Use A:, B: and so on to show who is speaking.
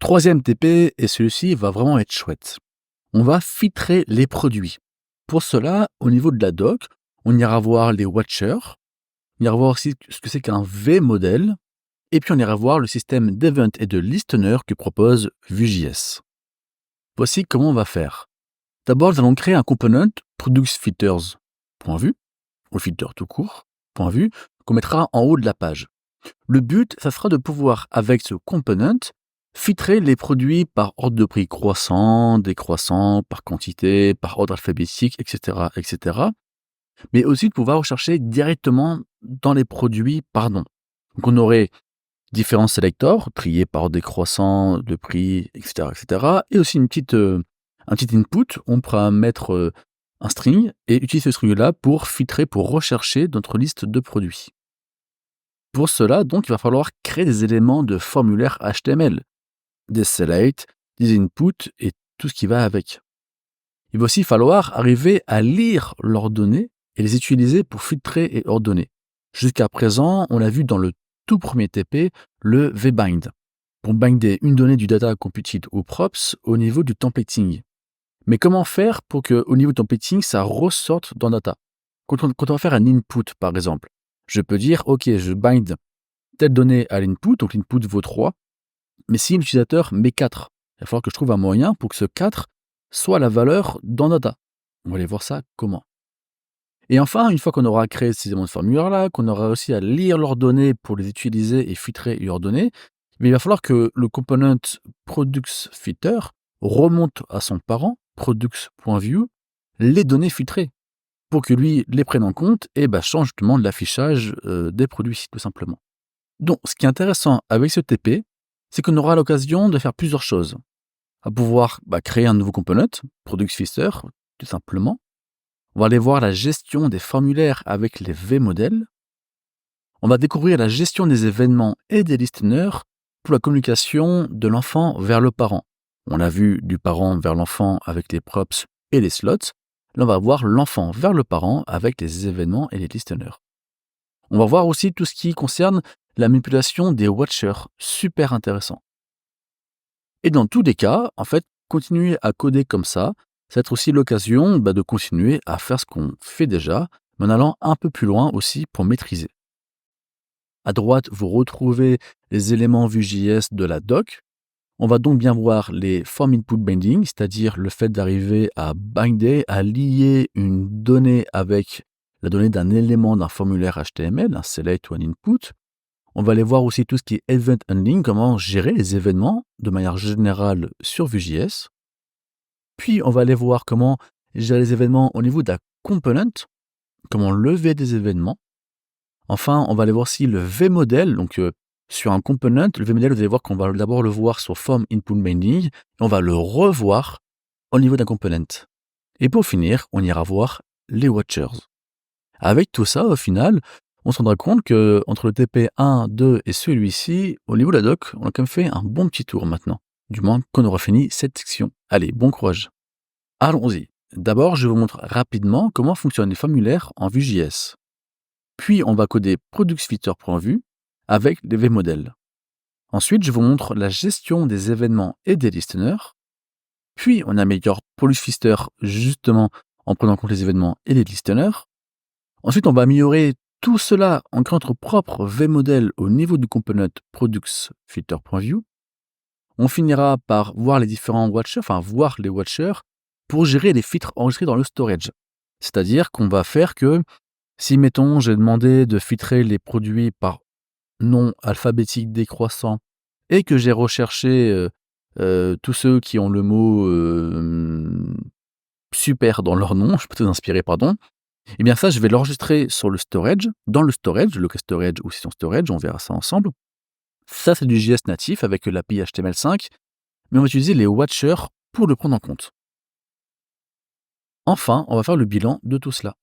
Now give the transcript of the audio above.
A: Troisième TP, et celui-ci va vraiment être chouette. On va filtrer les produits. Pour cela, au niveau de la doc, on ira voir les watchers, on ira voir aussi ce que c'est qu'un V-model, et puis on ira voir le système d'event et de listener que propose Vue.js. Voici comment on va faire. D'abord, nous allons créer un component productFilters.vue, ou filter tout court, .vue, qu'on mettra en haut de la page. Le but, ça sera de pouvoir, avec ce component, filtrer les produits par ordre de prix croissant, décroissant, par quantité, par ordre alphabétique, etc., etc. Mais aussi de pouvoir rechercher directement dans les produits par nom. Donc on aurait différents selectors, triés par ordre décroissant, de prix, etc., etc. Et aussi un petit input, on pourra mettre un string et utiliser ce string-là pour filtrer, pour rechercher notre liste de produits. Pour cela, donc, il va falloir créer des éléments de formulaire HTML, des select, des inputs et tout ce qui va avec. Il va aussi falloir arriver à lire leurs données et les utiliser pour filtrer et ordonner. Jusqu'à présent, on a vu dans le tout premier TP le vbind, pour binder une donnée du data computed ou props au niveau du templating. Mais comment faire pour qu'au niveau du templating, ça ressorte dans data? Quand on va faire un input, par exemple, je peux dire, OK, je bind telle donnée à l'input, donc l'input vaut 3, mais si l'utilisateur met 4, il va falloir que je trouve un moyen pour que ce 4 soit la valeur dans data. On va aller voir ça comment. Et enfin, une fois qu'on aura créé ces éléments de formulaire-là, qu'on aura réussi à lire leurs données pour les utiliser et filtrer leurs données, il va falloir que le component productFilter remonte à son parent, products.view, les données filtrées, pour que lui les prenne en compte et change justement l'affichage des produits, tout simplement. Donc, ce qui est intéressant avec ce TP, c'est qu'on aura l'occasion de faire plusieurs choses. À pouvoir créer un nouveau component, productFilter, tout simplement. On va aller voir la gestion des formulaires avec les V-modèles. On va découvrir la gestion des événements et des listeners pour la communication de l'enfant vers le parent. On a vu du parent vers l'enfant avec les props et les slots. Là, on va voir l'enfant vers le parent avec les événements et les listeners. On va voir aussi tout ce qui concerne la manipulation des watchers, super intéressant. Et dans tous les cas, en fait, continuer à coder comme ça va être aussi l'occasion de continuer à faire ce qu'on fait déjà, mais en allant un peu plus loin aussi pour maîtriser. À droite, vous retrouvez les éléments Vue.js de la doc. On va donc bien voir les form input binding, c'est-à-dire le fait d'arriver à binder, à lier une donnée avec la donnée d'un élément d'un formulaire HTML, un select ou un input. On va aller voir aussi tout ce qui est event handling, comment gérer les événements de manière générale sur Vue.js. Puis, on va aller voir comment gérer les événements au niveau d'un component, comment lever des événements. Enfin, on va aller voir aussi le V-model, donc sur un component, le V-model, vous allez voir qu'on va d'abord le voir sur form input binding, et on va le revoir au niveau d'un component. Et pour finir, on ira voir les watchers. Avec tout ça, au final, on se rendra compte que entre le TP 1, 2 et celui-ci, au niveau de la doc, on a quand même fait un bon petit tour maintenant. Du moins qu'on aura fini cette section. Allez, bon courage. Allons-y. D'abord, je vous montre rapidement comment fonctionnent les formulaires en Vue.js. Puis, on va coder productFilter.vue avec les V-modèles. Ensuite, je vous montre la gestion des événements et des listeners. Puis, on améliore productFilter justement en prenant en compte les événements et les listeners. Ensuite, on va améliorer tout cela en créant notre propre V-modèle au niveau du component productFilter.vue. On finira par voir les différents watchers, voir les watchers pour gérer les filtres enregistrés dans le storage. C'est-à-dire qu'on va faire que si, mettons, j'ai demandé de filtrer les produits par nom alphabétique décroissant et que j'ai recherché tous ceux qui ont le mot super dans leur nom, je peux tout inspirer, pardon, et bien ça, je vais l'enregistrer sur le storage, dans le storage, local storage ou session storage, on verra ça ensemble. Ça, c'est du JS natif avec l'API HTML5, mais on va utiliser les watchers pour le prendre en compte. Enfin, on va faire le bilan de tout cela.